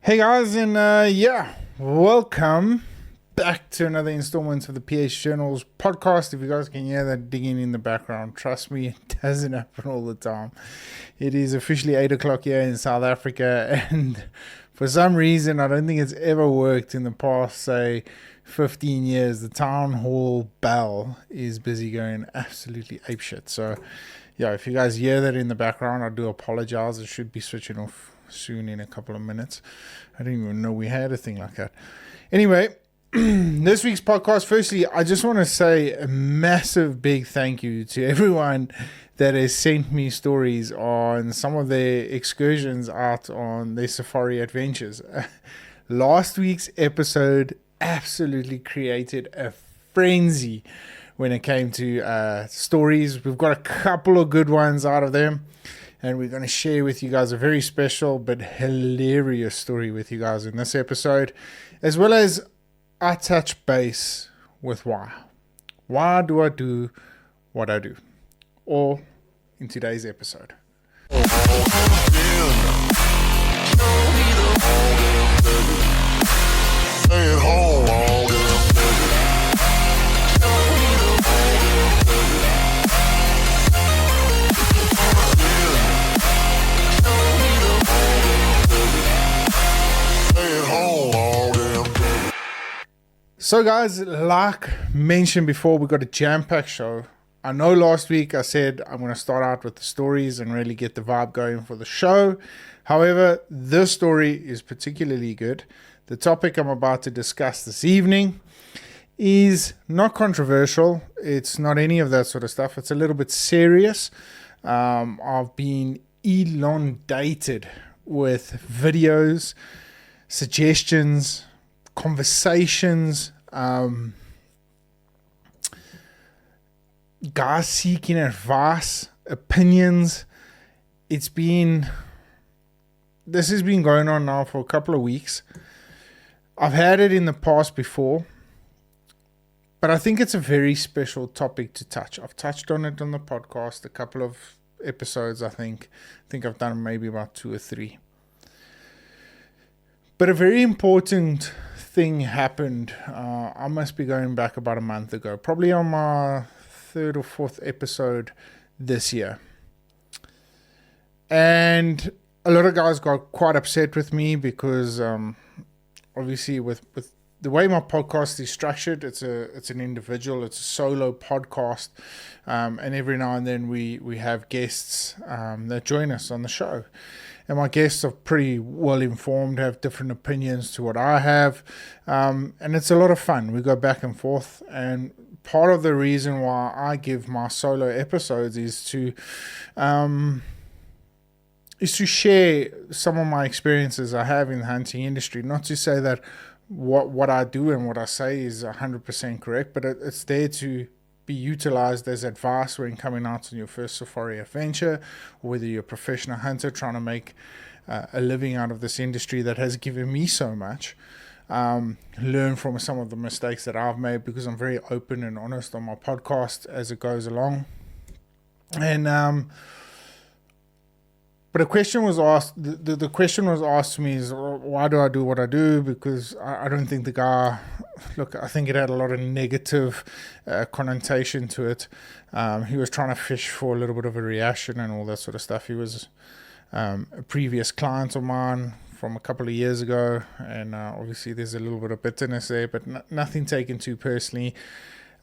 Hey guys, and welcome back to another installment of the PH Journals podcast. If you guys can hear that digging in the background, trust me, it doesn't happen all the time. It is officially 8 o'clock here in South Africa, and for some reason, I don't think it's ever worked in the past, say, 15 years. The town hall bell is busy going absolutely apeshit. So, yeah, if you guys hear that in the background, I do apologize. It should be switching off soon in a couple of minutes. I didn't even know we had a thing like that. Anyway, this week's podcast, firstly, I just want to say a massive big thank you to everyone that has sent me stories on some of their excursions out on their safari adventures. Last week's episode absolutely created a frenzy when it came to stories. We've got a couple of good ones out of them, and we're going to share with you guys a very special but hilarious story with you guys in this episode, as well as I touch base with why. Why do I do what I do? All in today's episode. So guys, like mentioned before, we got a jam-packed show. I know last week I said I'm going to start out with the stories and really get the vibe going for the show. However, this story is particularly good. The topic I'm about to discuss this evening is not controversial. It's not any of that sort of stuff. It's a little bit serious. I've been inundated with videos, suggestions, conversations, guys seeking advice, opinions. This has been going on now for a couple of weeks. I've had it in the past before, but I think it's a very special topic to touch. I've touched on it on the podcast, a couple of episodes, I think I've done maybe about 2 or 3. But a very important thing happened. I must be going back about a month ago, probably on my 3rd or 4th episode this year. And a lot of guys got quite upset with me because obviously with the way my podcast is structured, it's an individual, it's a solo podcast, and every now and then we have guests that join us on the show. And my guests are pretty well informed, have different opinions to what I have. And it's a lot of fun. We go back and forth. And part of the reason why I give my solo episodes is to share some of my experiences I have in the hunting industry. Not to say that what I do and what I say is 100% correct, but it's there to be utilized as advice when coming out on your first safari adventure, or whether you're a professional hunter trying to make a living out of this industry that has given me so much. Learn from some of the mistakes that I've made, because I'm very open and honest on my podcast as it goes along. And but a question was asked. The question was asked to me is, why do I do what I do? Because I don't think the guy. Look, I think it had a lot of negative connotation to it. He was trying to fish for a little bit of a reaction and all that sort of stuff. He was a previous client of mine from a couple of years ago, and obviously there's a little bit of bitterness there, but nothing taken too personally.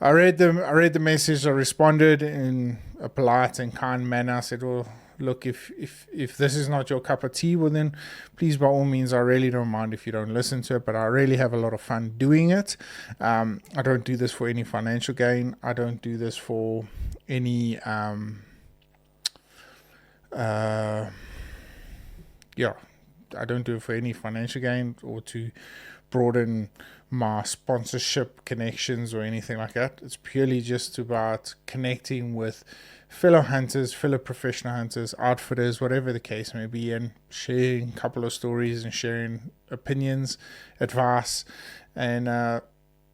I read the message. I responded in a polite and kind manner. I said, well, look, if this is not your cup of tea, well then please, by all means, I really don't mind if you don't listen to it, but I really have a lot of fun doing it. I don't do this for any financial gain. I don't do this for any I don't do it for any financial gain or to broaden my sponsorship connections or anything like that. It's purely just about connecting with fellow hunters, fellow professional hunters, outfitters, whatever the case may be, and sharing a couple of stories and sharing opinions, advice, and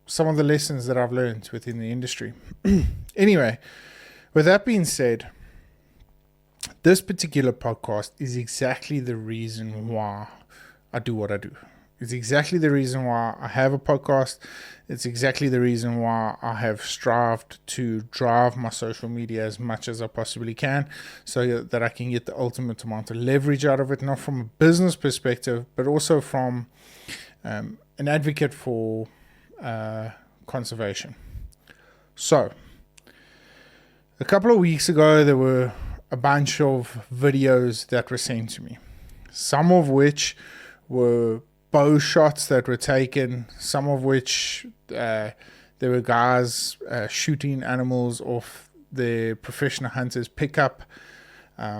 some of the lessons that I've learned within the industry. Anyway, with that being said, this particular podcast is exactly the reason why I do what I do. It's exactly the reason why I have a podcast. It's exactly the reason why I have strived to drive my social media as much as I possibly can so that I can get the ultimate amount of leverage out of it, not from a business perspective, but also from an advocate for conservation. So, a couple of weeks ago, there were a bunch of videos that were sent to me, some of which were bow shots that were taken, some of which there were guys shooting animals off the professional hunters pickup,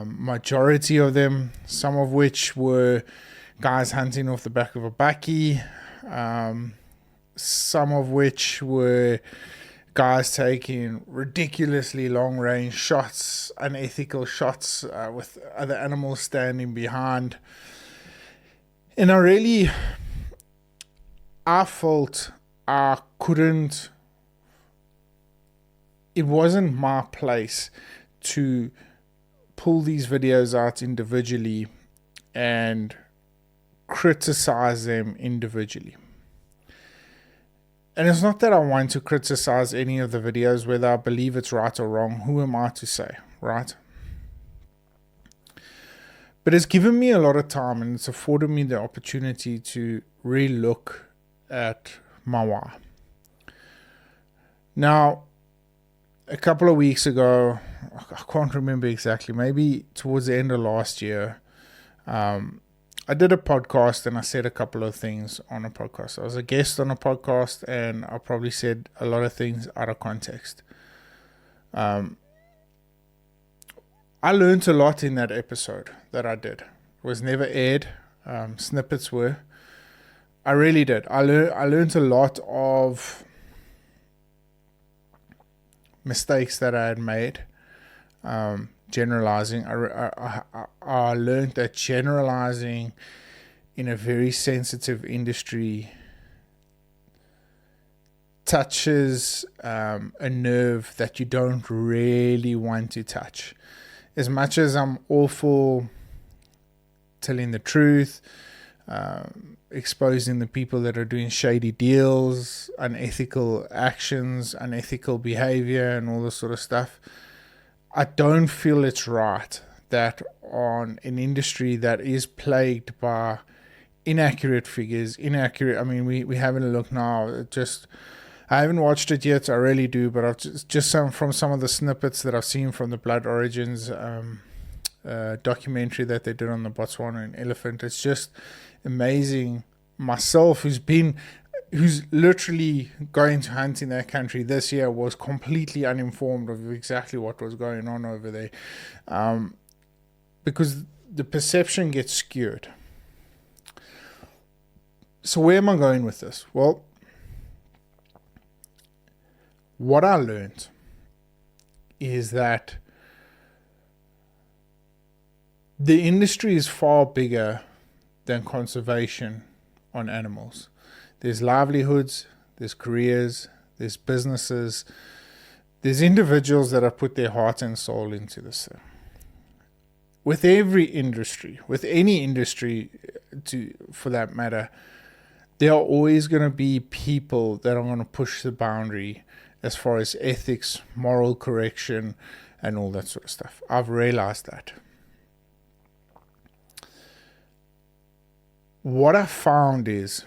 majority of them, some of which were guys hunting off the back of a bakkie, some of which were guys taking ridiculously long range shots, unethical shots with other animals standing behind. And I felt it wasn't my place to pull these videos out individually and criticize them individually. And it's not that I want to criticize any of the videos, whether I believe it's right or wrong. Who am I to say, right? But it's given me a lot of time, and it's afforded me the opportunity to really look at my why. Now, a couple of weeks ago, I can't remember exactly, maybe towards the end of last year, I did a podcast and I said a couple of things on a podcast. I was a guest on a podcast and I probably said a lot of things out of context. I learned a lot in that episode that I did. It was never aired. Snippets were. I really did. I learned a lot of mistakes that I had made. Generalizing. I learned that generalizing in a very sensitive industry touches a nerve that you don't really want to touch. As much as I'm all for telling the truth, exposing the people that are doing shady deals, unethical actions, unethical behavior, and all this sort of stuff, I don't feel it's right that on an industry that is plagued by inaccurate figures, I mean, we having a look now, I haven't watched it yet, I really do, but I've just from some of the snippets that I've seen from the Blood Origins documentary that they did on the Botswana elephant, it's just amazing. Myself, who's literally going to hunt in that country this year, was completely uninformed of exactly what was going on over there, because the perception gets skewed. So where am I going with this? Well, what I learned is that the industry is far bigger than conservation on animals. There's livelihoods, there's careers, there's businesses, there's individuals that have put their heart and soul into this. With every industry, with any industry for that matter, there are always going to be people that are going to push the boundary as far as ethics, moral correction, and all that sort of stuff. I've realized that. What I found is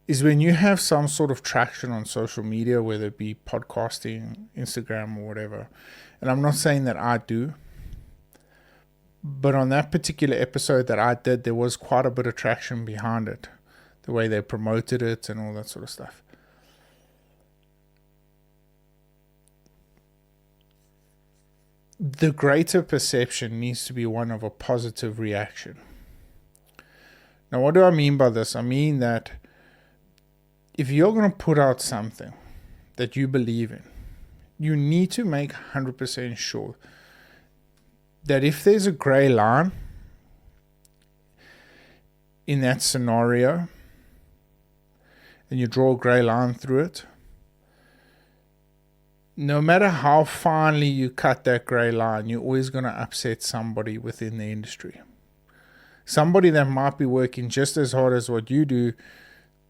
when you have some sort of traction on social media, whether it be podcasting, Instagram, or whatever, and I'm not saying that I do, but on that particular episode that I did, there was quite a bit of traction behind it, the way they promoted it and all that sort of stuff. The greater perception needs to be one of a positive reaction. Now, what do I mean by this? I mean that if you're going to put out something that you believe in, you need to make 100% sure that if there's a gray line in that scenario, and you draw a gray line through it, no matter how finely you cut that gray line, you're always going to upset somebody within the industry. somebody that might be working just as hard as what you do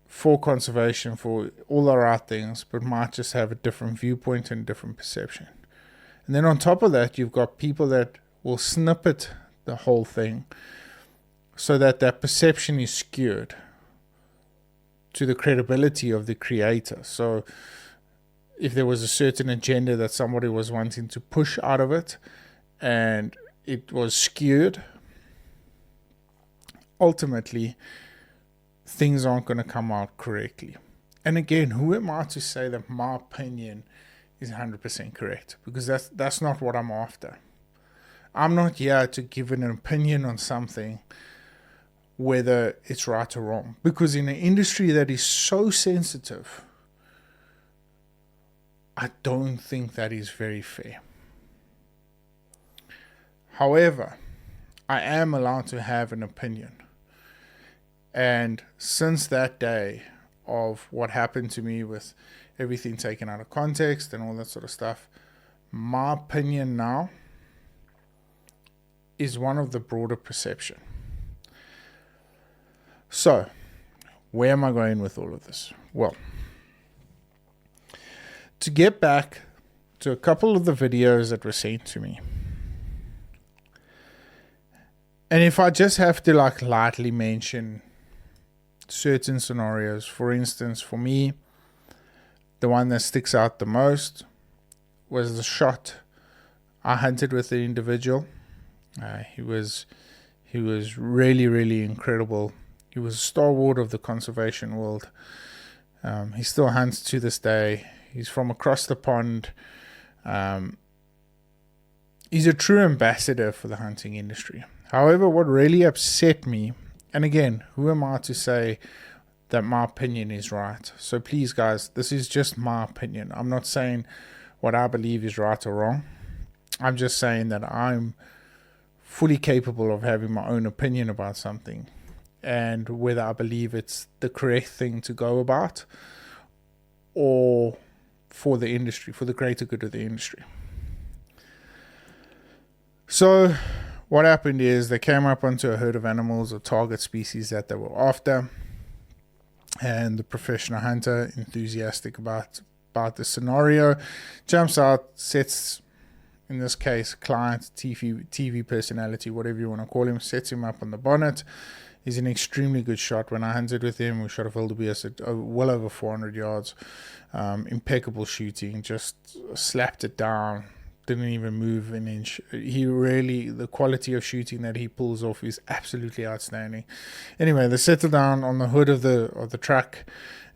for conservation, for all the right things, but might just have a different viewpoint and different perception. And then on top of that, you've got people that will snippet the whole thing so that that perception is skewed to the credibility of the creator. So if there was a certain agenda that somebody was wanting to push out of it and it was skewed, ultimately things aren't going to come out correctly. And again, who am I to say that my opinion is 100% correct? Because that's not what I'm after. I'm not here to give an opinion on something, whether it's right or wrong. Because in an industry that is so sensitive, I don't think that is very fair. However, I am allowed to have an opinion. And since that day of what happened to me with everything taken out of context and all that sort of stuff, my opinion now is one of the broader perception. So, where am I going with all of this? Well, to get back to a couple of the videos that were sent to me, and if I just have to lightly mention certain scenarios, for instance, for me, the one that sticks out the most was the shot I hunted with the individual. He was really, really incredible. He was a stalwart of the conservation world. He still hunts to this day. He's from across the pond. He's a true ambassador for the hunting industry. However, what really upset me, and again, who am I to say that my opinion is right? So please, guys, this is just my opinion. I'm not saying what I believe is right or wrong. I'm just saying that I'm fully capable of having my own opinion about something and whether I believe it's the correct thing to go about or for the industry, for the greater good of the industry. So what happened is they came up onto a herd of animals or target species that they were after, and the professional hunter, enthusiastic about the scenario, jumps out, sets, in this case, client, TV personality, whatever you want to call him, sets him up on the bonnet. He's an extremely good shot. When I hunted with him, we shot a wildebeest at well over 400 yards. Impeccable shooting, just slapped it down, didn't even move an inch. He really, the quality of shooting that he pulls off is absolutely outstanding. Anyway, they settle down on the hood of the truck,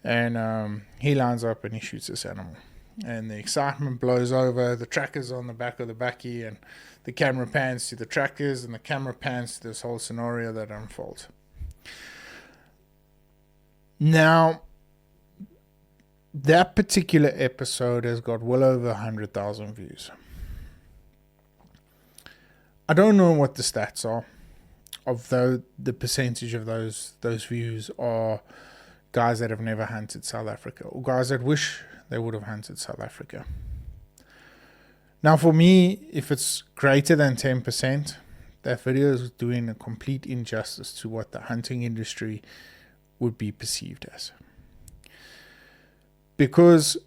and he lines up and he shoots this animal. And the excitement blows over. The tracker's on the back of the bakkie, and the camera pans to the trackers, and the camera pans to this whole scenario that unfolds. Now, that particular episode has got well over 100,000 views. I don't know what the stats are, although the percentage of those views are guys that have never hunted South Africa, or guys that wish they would have hunted South Africa. Now, for me, if it's greater than 10%, that video is doing a complete injustice to what the hunting industry would be perceived as. Because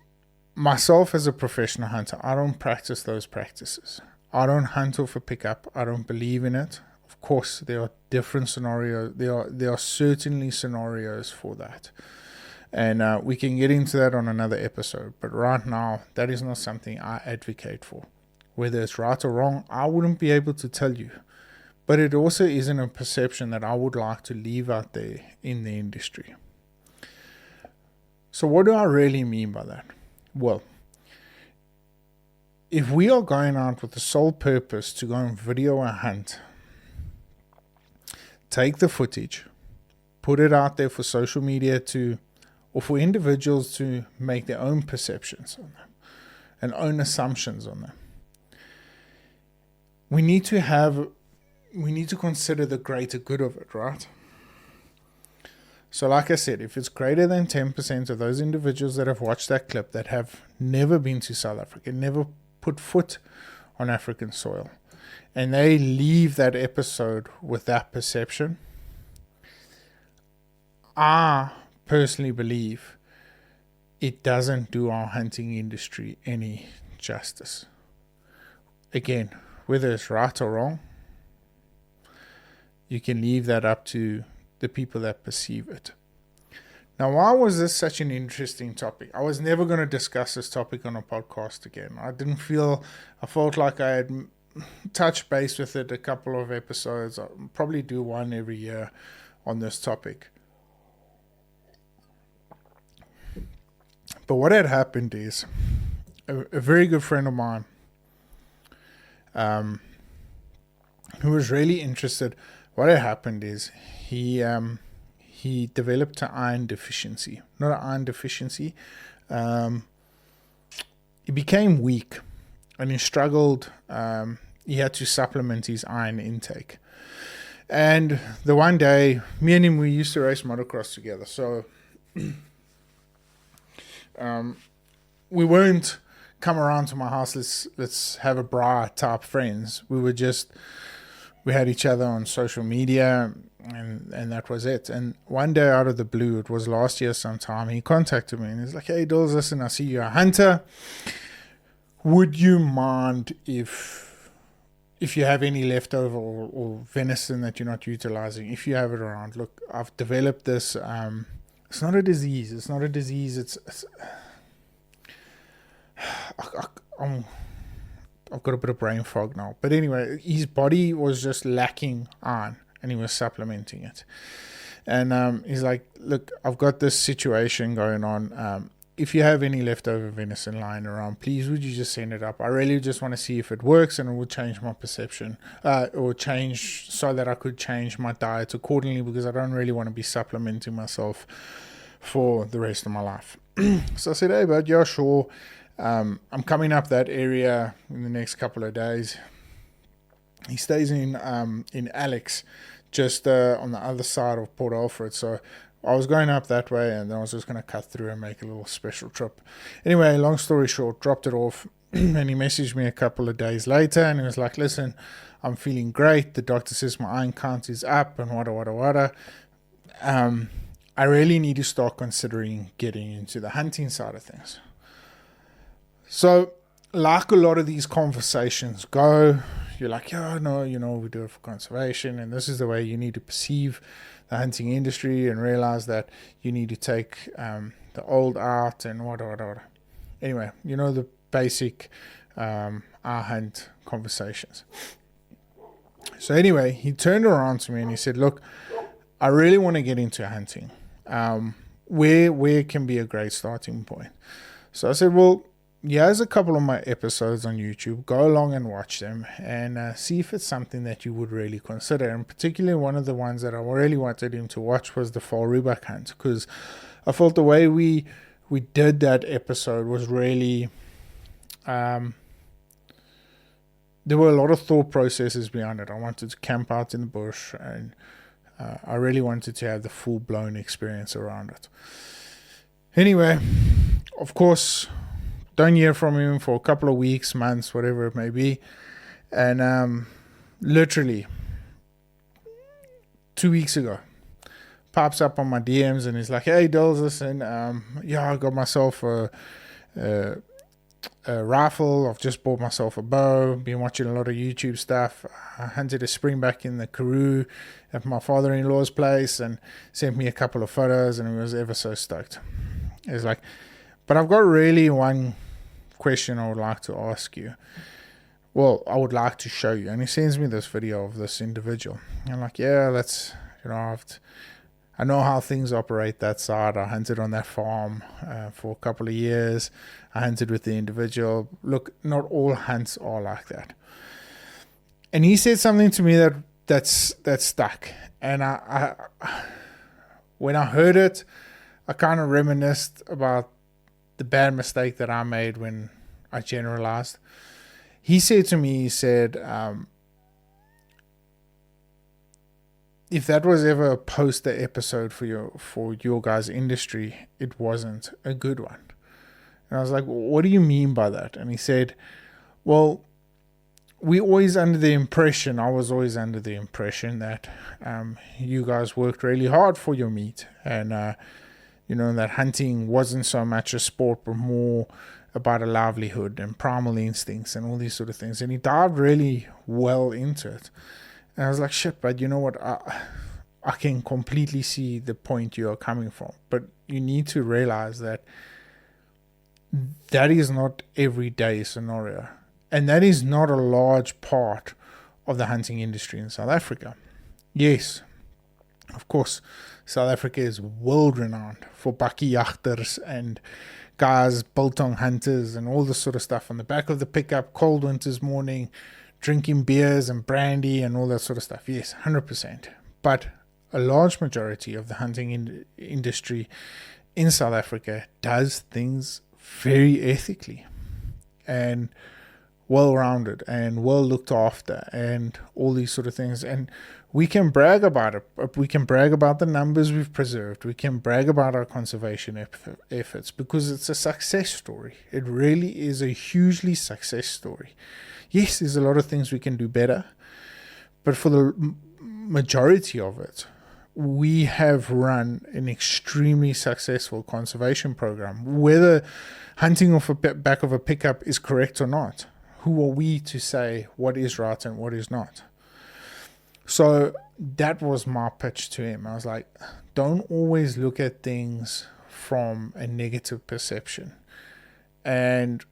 myself as a professional hunter, I don't practice those practices. I don't hunt off a pickup. I don't believe in it. Of course, there are different scenarios. There are certainly scenarios for that. And we can get into that on another episode. But right now, that is not something I advocate for. Whether it's right or wrong, I wouldn't be able to tell you. But it also isn't a perception that I would like to leave out there in the industry. So what do I really mean by that? Well, if we are going out with the sole purpose to go and video a hunt, take the footage, put it out there for social media or for individuals to make their own perceptions on them and own assumptions on them. We need to consider the greater good of it, right? So like I said, if it's greater than 10% of those individuals that have watched that clip that have never been to South Africa, never put foot on African soil, and they leave that episode with that perception, I personally believe it doesn't do our hunting industry any justice. Again, whether it's right or wrong, you can leave that up to the people that perceive it. Now, why was this such an interesting topic? I was never going to discuss this topic on a podcast again. I felt like I had touched base with it a couple of episodes. I'll probably do one every year on this topic. But what had happened is a very good friend of mine who was really interested. What had happened is he developed an iron deficiency. Not an iron deficiency. He became weak and he struggled. He had to supplement his iron intake. And the one day, me and him, we used to race motocross together. So we weren't come around to my house, let's have a bra type friends. We had each other on social media, and that was it. And one day out of the blue, it was last year sometime, he contacted me and he's like, "Hey Dills, listen, I see you're a hunter. Would you mind if you have any leftover or venison that you're not utilizing, if you have it around? Look, I've developed this, it's not a disease, I've got a bit of brain fog now. But anyway, his body was just lacking iron and he was supplementing it. And he's like, "Look, I've got this situation going on. If you have any leftover venison lying around, please, would you just send it up? I really just want to see if it works and it will change my perception or change so that I could change my diet accordingly, because I don't really want to be supplementing myself for the rest of my life." So I said, "Hey, bud, yeah, sure. I'm coming up that area in the next couple of days." He stays in Alex, just on the other side of Port Alfred. So I was going up that way, and then I was just going to cut through and make a little special trip. Anyway, long story short, dropped it off, and he messaged me a couple of days later, and he was like, "Listen, I'm feeling great. The doctor says my iron count is up, and wada. I really need to start considering getting into the hunting side of things." So, like a lot of these conversations go, you're like, "Yeah, no, we do it for conservation, and this is the way you need to perceive the hunting industry and realize that you need to take the old out and whatever." Anyway, the basic I hunt conversations. So anyway, he turned around to me and he said, "Look, I really want to get into hunting. Where can be a great starting point?" So I said, "Well, here's a couple of my episodes on YouTube. Go along and watch them and see if it's something that you would really consider." And particularly one of the ones that I really wanted him to watch was the fall rhubarb hunt, because I felt the way we did that episode was really there were a lot of thought processes behind it. I wanted to camp out in the bush, and I really wanted to have the full-blown experience around it. Anyway, of course, don't hear from him for a couple of weeks, months, whatever it may be. And literally 2 weeks ago, pops up on my DMs and he's like, "Hey, Dills, listen, I got myself a rifle. I've just bought myself a bow. Been watching a lot of YouTube stuff. I hunted a springback in the Karoo at my father-in-law's place," and sent me a couple of photos, and he was ever so stoked. He's like, "But I've got really one question I would like to ask you. Well, I would like to show you." And he sends me this video of this individual. And I'm like, "Yeah, that's, I know how things operate that side. I hunted on that farm for a couple of years. I hunted with the individual. Look, not all hunts are like that." And he said something to me that stuck. And I when I heard it, I kind of reminisced about the bad mistake that I made when I generalized. He said to me, if that was ever a poster episode for your guys' industry, it wasn't a good one. And I was like, "What do you mean by that?" And he said, "Well, we always under the impression, I was always under the impression that you guys worked really hard for your meat, and that hunting wasn't so much a sport but more about a livelihood and primal instincts and all these sort of things. And he dived really well into it. And I was like, shit, but you know what? I can completely see the point you are coming from. But you need to realize that is not everyday scenario. And that is not a large part of the hunting industry in South Africa. Yes, of course, South Africa is world renowned for bakkie jagters and guys, biltong hunters and all this sort of stuff on the back of the pickup, cold winter's morning, drinking beers and brandy and all that sort of stuff. Yes, 100%. But a large majority of the hunting industry in South Africa does things very ethically and well-rounded and well looked after and all these sort of things. And we can brag about it. We can brag about the numbers we've preserved. We can brag about our conservation efforts because it's a success story. It really is a hugely success story. Yes, there's a lot of things we can do better, but for the majority of it, we have run an extremely successful conservation program. Whether hunting off the back of a pickup is correct or not, who are we to say what is right and what is not? So that was my pitch to him. I was like, don't always look at things from a negative perception, and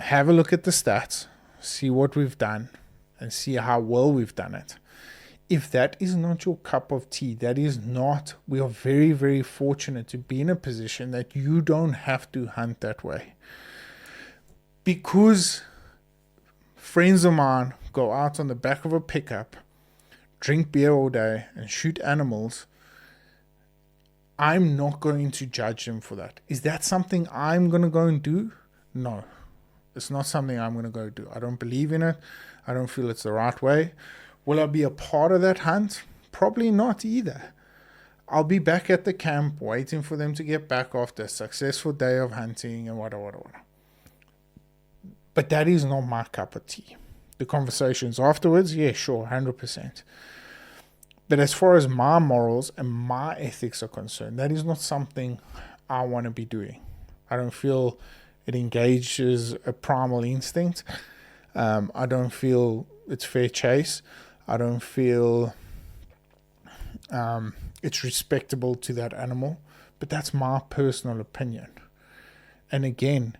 have a look at the stats, see what we've done, and see how well we've done it. If that is not your cup of tea, we are very, very fortunate to be in a position that you don't have to hunt that way. Because friends of mine go out on the back of a pickup, drink beer all day, and shoot animals, I'm not going to judge them for that. Is that something I'm going to go and do? No, it's not something I'm going to go do. I don't believe in it. I don't feel it's the right way. Will I be a part of that hunt? Probably not either. I'll be back at the camp waiting for them to get back after a successful day of hunting and whatever. But that is not my cup of tea. The conversations afterwards, yeah, sure, 100%. But as far as my morals and my ethics are concerned, that is not something I want to be doing. I don't feel it engages a primal instinct. I don't feel it's fair chase. I don't feel it's respectable to that animal. But that's my personal opinion. And again,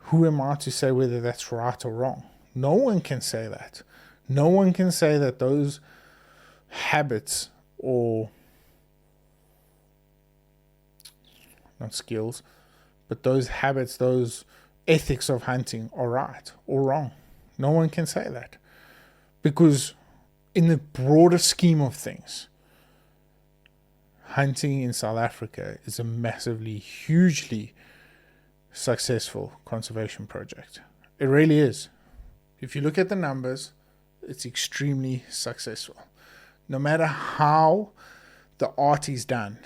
who am I to say whether that's right or wrong? No one can say that. No one can say that those habits, or not skills, but those habits, those ethics of hunting are right or wrong. No one can say that. Because in the broader scheme of things, hunting in South Africa is a massively, hugely successful conservation project. It really is. If you look at the numbers, it's extremely successful. No matter how the art is done,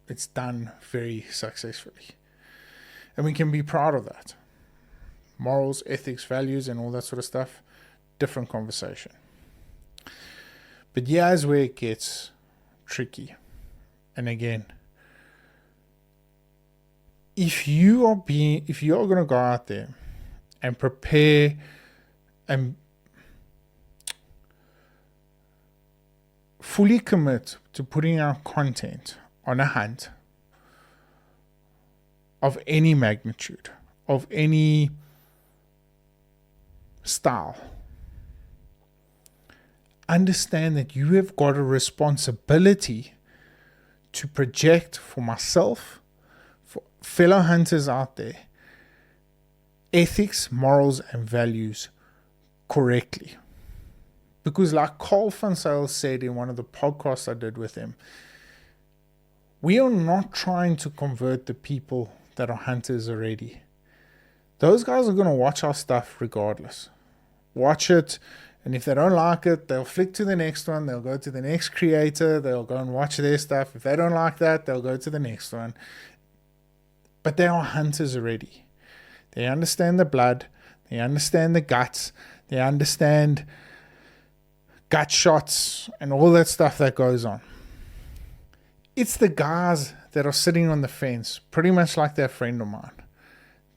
it's done very successfully. And we can be proud of that. Morals, ethics, values, and all that sort of stuff, different conversation. But here's where it gets tricky. And again, if you are going to go out there and prepare and fully commit to putting out content on a hunt of any magnitude, of any style, understand that you have got a responsibility to project for myself, for fellow hunters out there, ethics, morals, and values correctly. Because like Carl van Zyl said in one of the podcasts I did with him, we are not trying to convert the people that are hunters already. Those guys are going to watch our stuff regardless. Watch it, and if they don't like it, they'll flick to the next one, they'll go to the next creator, they'll go and watch their stuff. If they don't like that, they'll go to the next one. But they are hunters already. They understand the blood, they understand the guts, They understand gut shots and all that stuff that goes on. It's the guys that are sitting on the fence, pretty much like that friend of mine,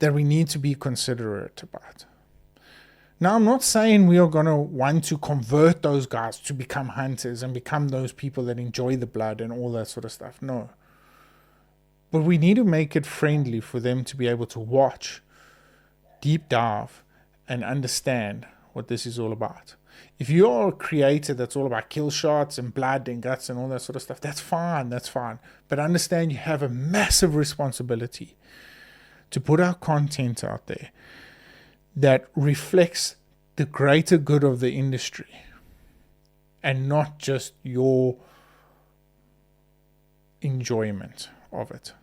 that we need to be considerate about. Now, I'm not saying we are going to want to convert those guys to become hunters and become those people that enjoy the blood and all that sort of stuff. No. But we need to make it friendly for them to be able to watch, deep dive, and understand what this is all about. If you're a creator that's all about kill shots and blood and guts and all that sort of stuff, that's fine. But understand you have a massive responsibility to put out content out there that reflects the greater good of the industry and not just your enjoyment of it.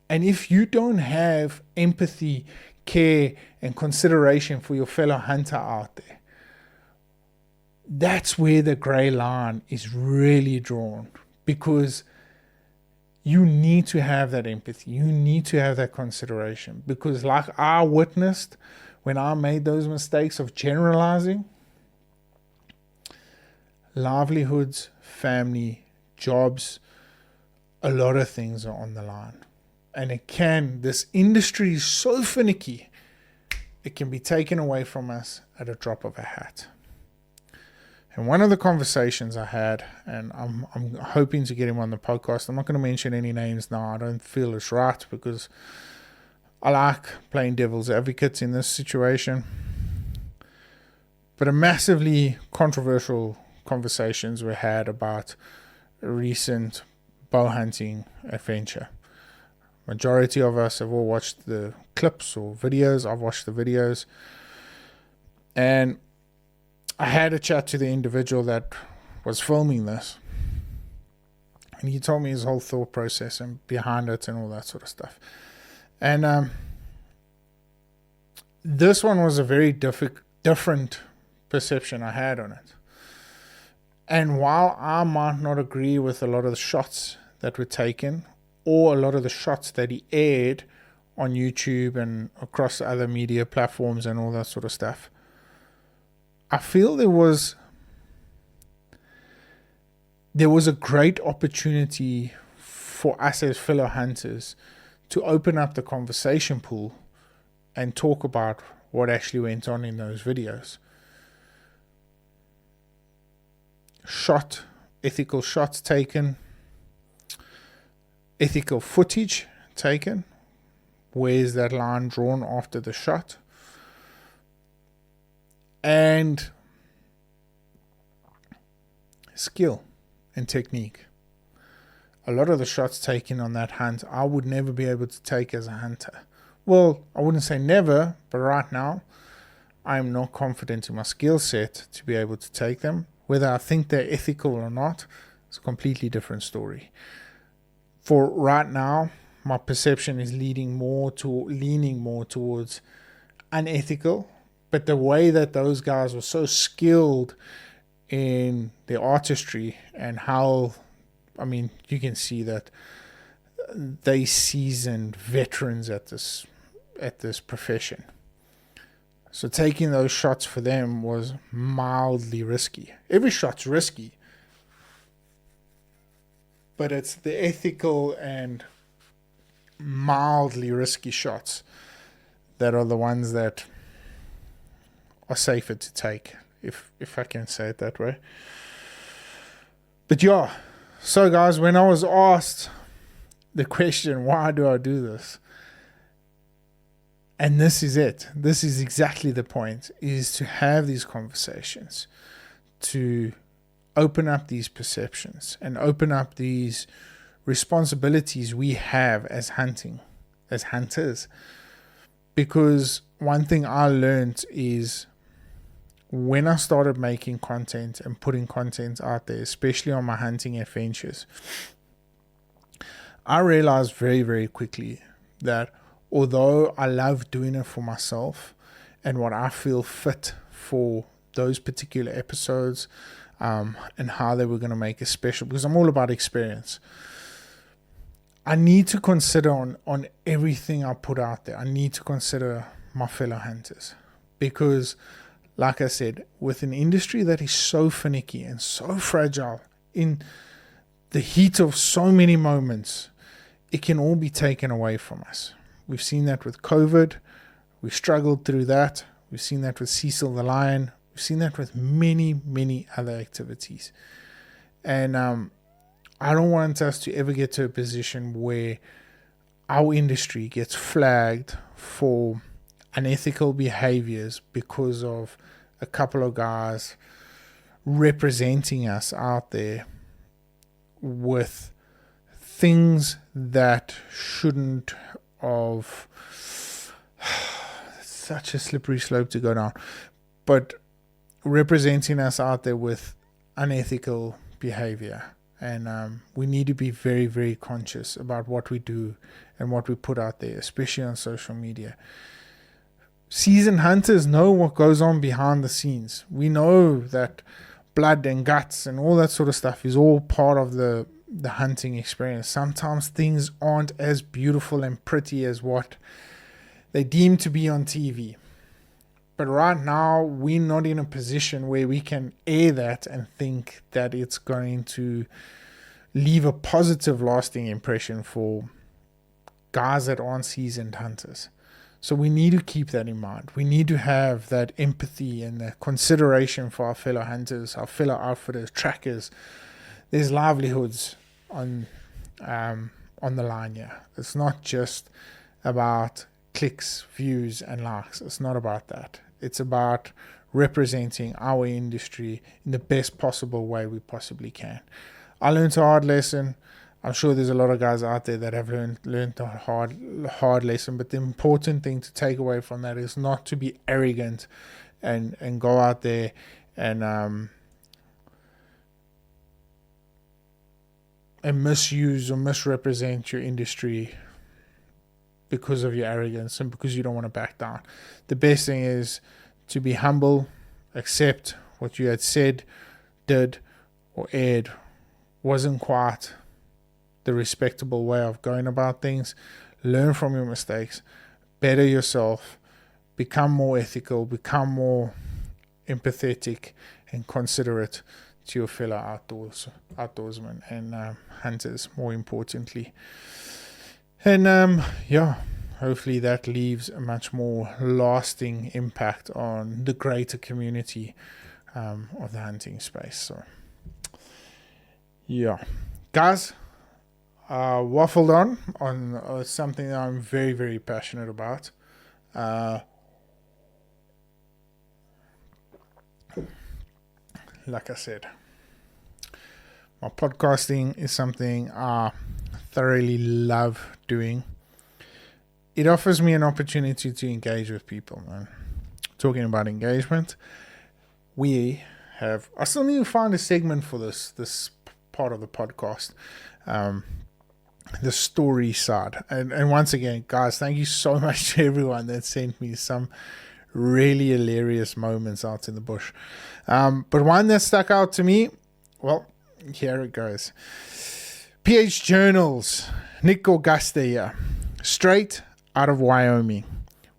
And if you don't have empathy, care, and consideration for your fellow hunter out there, that's where the gray line is really drawn, because you need to have that empathy. You need to have that consideration, because like I witnessed when I made those mistakes of generalizing, livelihoods, family, jobs, a lot of things are on the line. And this industry is so finicky, it can be taken away from us at a drop of a hat. And one of the conversations I had, and I'm hoping to get him on the podcast, I'm not going to mention any names now, I don't feel it's right, because I like playing devil's advocate in this situation. But a massively controversial conversations were had about a recent bow hunting adventure. Majority of us have all watched the clips or videos. I've watched the videos. And I had a chat to the individual that was filming this. And he told me his whole thought process and behind it and all that sort of stuff. And this one was a very different perception I had on it. And while I might not agree with a lot of the shots that were taken, or a lot of the shots that he aired on YouTube and across other media platforms and all that sort of stuff, I feel there was a great opportunity for us as fellow hunters to open up the conversation pool and talk about what actually went on in those videos. Ethical shots taken, ethical footage taken. Where's that line drawn after the shot? And skill and technique. A lot of the shots taken on that hunt, I would never be able to take as a hunter. Well, I wouldn't say never, but right now, I am not confident in my skill set to be able to take them. Whether I think they're ethical or not, it's a completely different story. For right now, my perception is leaning more towards unethical. But the way that those guys were so skilled in their artistry and how, you can see that they seasoned veterans at this profession. So taking those shots for them was mildly risky. Every shot's risky, but it's the ethical and mildly risky shots that are the ones that are safer to take, if I can say it that way. But yeah, so guys, when I was asked the question, why do I do this? And this is it. This is exactly the point, is to have these conversations, to open up these perceptions and open up these responsibilities we have as hunters. Because one thing I learned is when I started making content and putting content out there, especially on my hunting adventures, I realized very, very quickly that although I love doing it for myself and what I feel fit for those particular episodes, and how they were going to make it special, because I'm all about experience, I need to consider on everything I put out there, I need to consider my fellow hunters. Because like I said, with an industry that is so finicky and so fragile, in the heat of so many moments, it can all be taken away from us. We've seen that with COVID. We've struggled through that. We've seen that with Cecil the Lion. We've seen that with many, many other activities. And I don't want us to ever get to a position where our industry gets flagged for unethical behaviors because of a couple of guys representing us out there with things that shouldn't have. Such a slippery slope to go down, but representing us out there with unethical behavior. And we need to be very, very conscious about what we do and what we put out there, especially on social media. Seasoned hunters know what goes on behind the scenes. We know that blood and guts and all that sort of stuff is all part of the hunting experience. Sometimes things aren't as beautiful and pretty as what they deem to be on TV. But right now, we're not in a position where we can air that and think that it's going to leave a positive, lasting impression for guys that aren't seasoned hunters. So we need to keep that in mind. We need to have that empathy and that consideration for our fellow hunters, our fellow outfitters, trackers. There's livelihoods on the line here. It's not just about clicks, views, and likes. It's not about that. It's about representing our industry in the best possible way we possibly can. I learned a hard lesson. I'm sure there's a lot of guys out there that have learned a hard lesson, but the important thing to take away from that is not to be arrogant and go out there and misuse or misrepresent your industry because of your arrogance and because you don't want to back down. The best thing is to be humble, accept what you had said, did, or aired wasn't quite the respectable way of going about things. Learn from your mistakes, better yourself, become more ethical, become more empathetic and considerate to your fellow outdoorsmen and hunters, more importantly. And hopefully that leaves a much more lasting impact on the greater community of the hunting space. So guys, waffled on something that I'm very, very passionate about. Like I said, my podcasting is something I thoroughly love doing. It offers me an opportunity to engage with people, man. Talking about engagement, I still need to find a segment for this part of the podcast, the story side. And once again, guys, thank you so much to everyone that sent me some really hilarious moments out in the bush. But one that stuck out to me, well, here it goes. PH Journals, Nick Augusta here, straight out of Wyoming,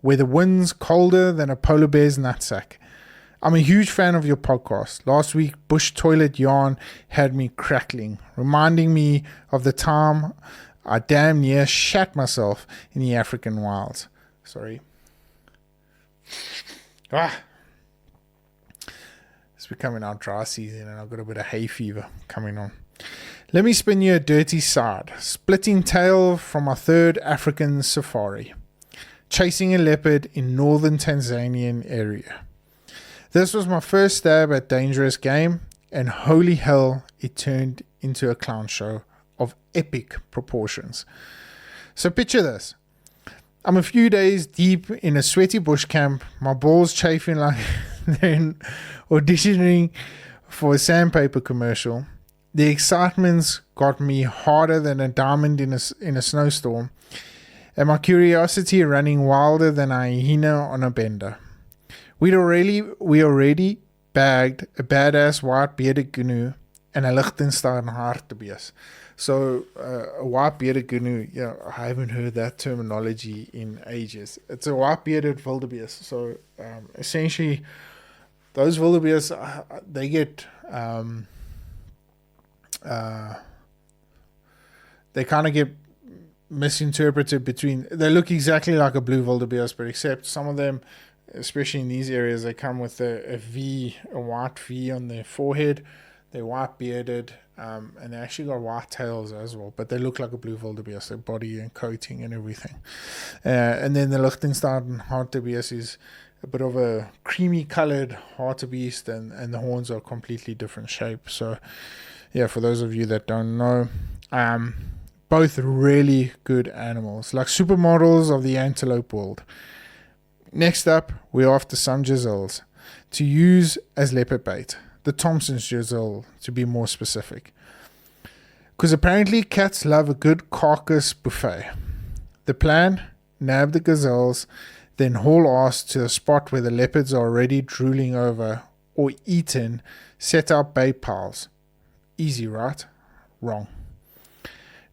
where the wind's colder than a polar bear's nutsack. I'm a huge fan of your podcast. Last week, Bush Toilet Yarn had me crackling, reminding me of the time I damn near shat myself in the African wilds. Sorry. It's becoming our dry season and I've got a bit of hay fever coming on. Let me spin you a dirty side. Splitting tail from our third African safari. Chasing a leopard in northern Tanzanian area. This was my first stab at dangerous game, and holy hell, it turned into a clown show of epic proportions. So picture this. I'm a few days deep in a sweaty bush camp, my balls chafing like they're auditioning for a sandpaper commercial. The excitement's got me harder than a diamond in a snowstorm, and my curiosity running wilder than a hyena on a bender. We already bagged a badass white-bearded gnu and a Liechtenstein hartebeest. So a white-bearded gnu, I haven't heard that terminology in ages. It's a white-bearded wildebeest. So essentially those wildebeest, they get they kind of get misinterpreted between. They look exactly like a blue wildebeest, but except some of them, especially in these areas, they come with a white V on their forehead. They're white bearded, and they actually got white tails as well. But they look like a blue wildebeest, their body and coating and everything. And then the Liechtenstein hartebeest is a bit of a creamy colored hartebeest, and the horns are completely different shape. So, yeah, for those of you that don't know, both really good animals, like supermodels of the antelope world. Next up, we're after some gazelles to use as leopard bait. The Thompson's gazelle, to be more specific. Because apparently cats love a good carcass buffet. The plan, nab the gazelles, then haul ass to the spot where the leopards are already drooling over or eaten, set up bait piles. Easy, right? Wrong.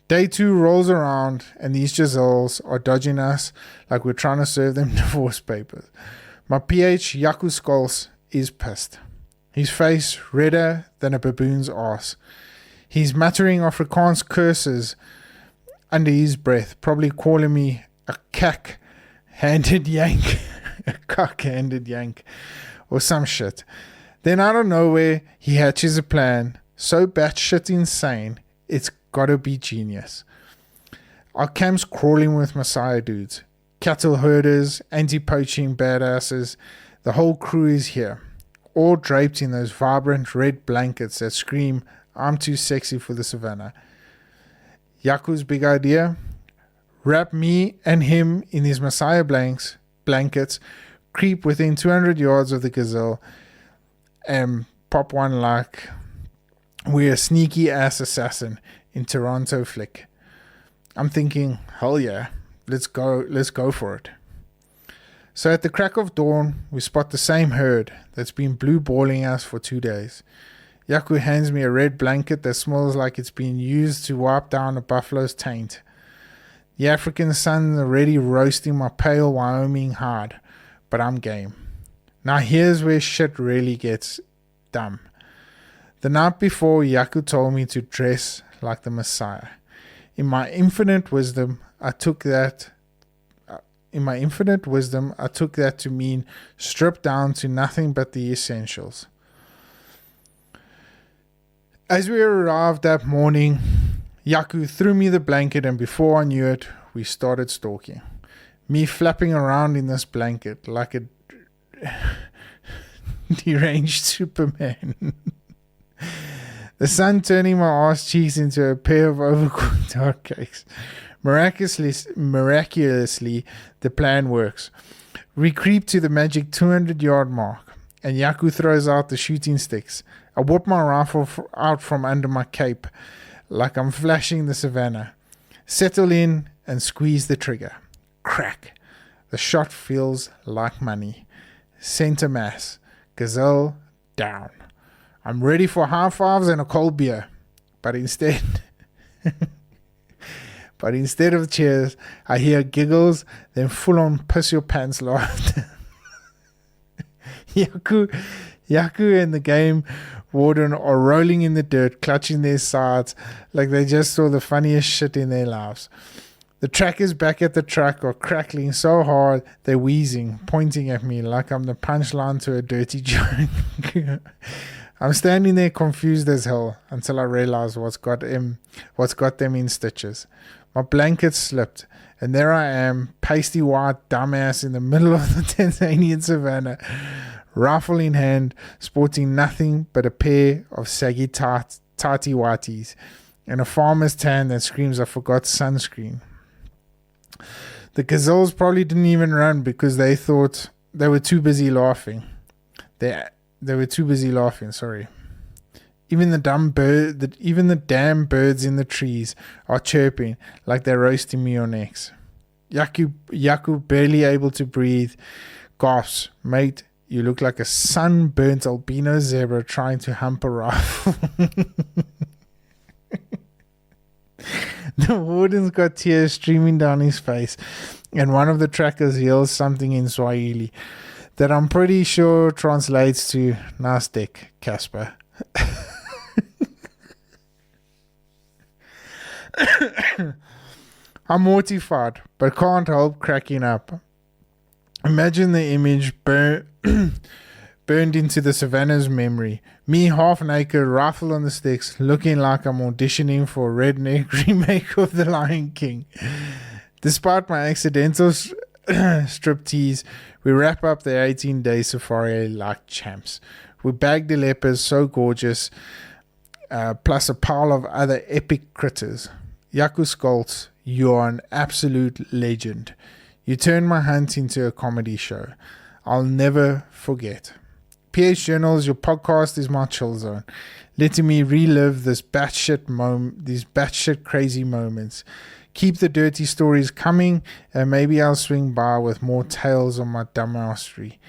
Day 2 rolls around and these gazelles are dodging us like we're trying to serve them divorce papers. My PH, Jaco Skols, is pissed. His face redder than a baboon's ass. He's muttering Afrikaans curses under his breath, probably calling me a cack-handed yank, a cock-handed yank, or some shit. Then out of nowhere, he hatches a plan so batshit insane, it's gotta be genius. Our camp's crawling with Messiah dudes, cattle herders, anti-poaching badasses. The whole crew is here, all draped in those vibrant red blankets that scream, I'm too sexy for the savannah. Jaco's big idea? Wrap me and him in these Messiah blankets, creep within 200 yards of the gazelle, and pop one like we're a sneaky ass assassin in Toronto flick. I'm thinking, hell yeah, let's go for it. So at the crack of dawn, we spot the same herd that's been blue balling us for 2 days. Jaco hands me a red blanket that smells like it's been used to wipe down a buffalo's taint. The African sun's already roasting my pale Wyoming hide, but I'm game. Now here's where shit really gets dumb. The night before, Jaco told me to dress like the Messiah. In my infinite wisdom, I took that to mean stripped down to nothing but the essentials. As we arrived that morning, Jaco threw me the blanket, and before I knew it, we started stalking. Me flapping around in this blanket like a deranged Superman. The sun turning my ass cheeks into a pair of overcooked hotcakes. Miraculously, the plan works. We creep to the magic 200-yard mark, and Jaco throws out the shooting sticks. I whip my rifle out from under my cape, like I'm flashing the savannah. Settle in and squeeze the trigger. Crack. The shot feels like money. Center mass. Gazelle down. I'm ready for high fives and a cold beer. But instead of cheers, I hear giggles, then full-on piss your pants laughter. Jaco and the game warden are rolling in the dirt, clutching their sides like they just saw the funniest shit in their lives. The trackers back at the truck are crackling so hard they're wheezing, pointing at me like I'm the punchline to a dirty joke. I'm standing there confused as hell until I realize what's got them in stitches. My blanket slipped, and there I am, pasty white dumbass in the middle of the Tanzanian savannah, rifle in hand, sporting nothing but a pair of saggy tighty whities and a farmer's tan that screams I forgot sunscreen. The gazelles probably didn't even run because they thought they were too busy laughing. They were too busy laughing, sorry. Even the damn birds in the trees are chirping like they're roasting me on X. Jaco, barely able to breathe, gasps, mate, you look like a sunburnt albino zebra trying to hump a rifle. The warden's got tears streaming down his face, and one of the trackers yells something in Swahili. that I'm pretty sure translates to nice dick, Casper. I'm mortified, but can't help cracking up. Imagine the image burned into the savannah's memory. Me half naked, rifle on the sticks, looking like I'm auditioning for a redneck remake of The Lion King. Despite my accidental striptease, we wrap up the 18-day safari like champs. We bag the leopards so gorgeous, plus a pile of other epic critters. Yaku Skolts, you are an absolute legend. You turned my hunt into a comedy show. I'll never forget. PH Journals, your podcast is my chill zone, letting me relive these batshit crazy moments. Keep the dirty stories coming, and maybe I'll swing by with more tales on my dumbassery.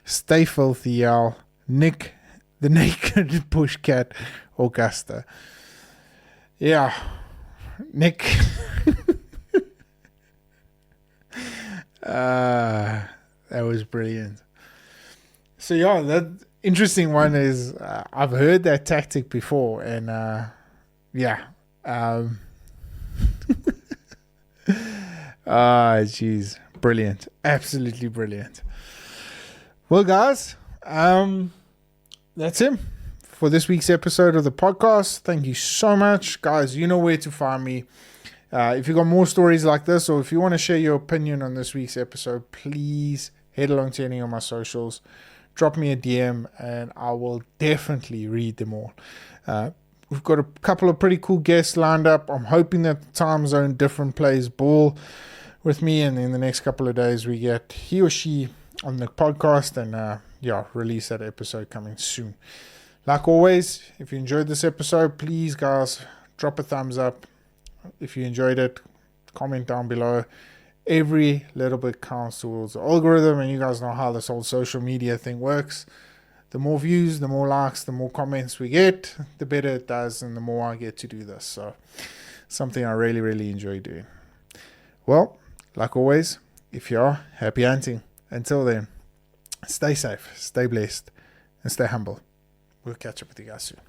Stay filthy, y'all. Nick, the naked bushcat, Augusta. Yeah, Nick. That was brilliant. So yeah, that interesting one is I've heard that tactic before, and jeez, brilliant, absolutely brilliant. Well, guys, that's it for this week's episode of the podcast. Thank you so much, guys. You know where to find me. If you got more stories like this, or if you want to share your opinion on this week's episode, please head along to any of my socials. Drop me a DM, and I will definitely read them all. We've got a couple of pretty cool guests lined up. I'm hoping that the time zone different plays ball with me, and in the next couple of days we get he or she on the podcast, and release that episode coming soon. Like always, if you enjoyed this episode, please, guys, drop a thumbs up. If you enjoyed it, comment down below. Every little bit counts towards the algorithm, and you guys know how this whole social media thing works. The more views, the more likes, the more comments we get, the better it does, and the more I get to do this. So something I really, really enjoy doing. Well, like always, if you are, happy hunting. Until then, stay safe, stay blessed, and stay humble. We'll catch up with you guys soon.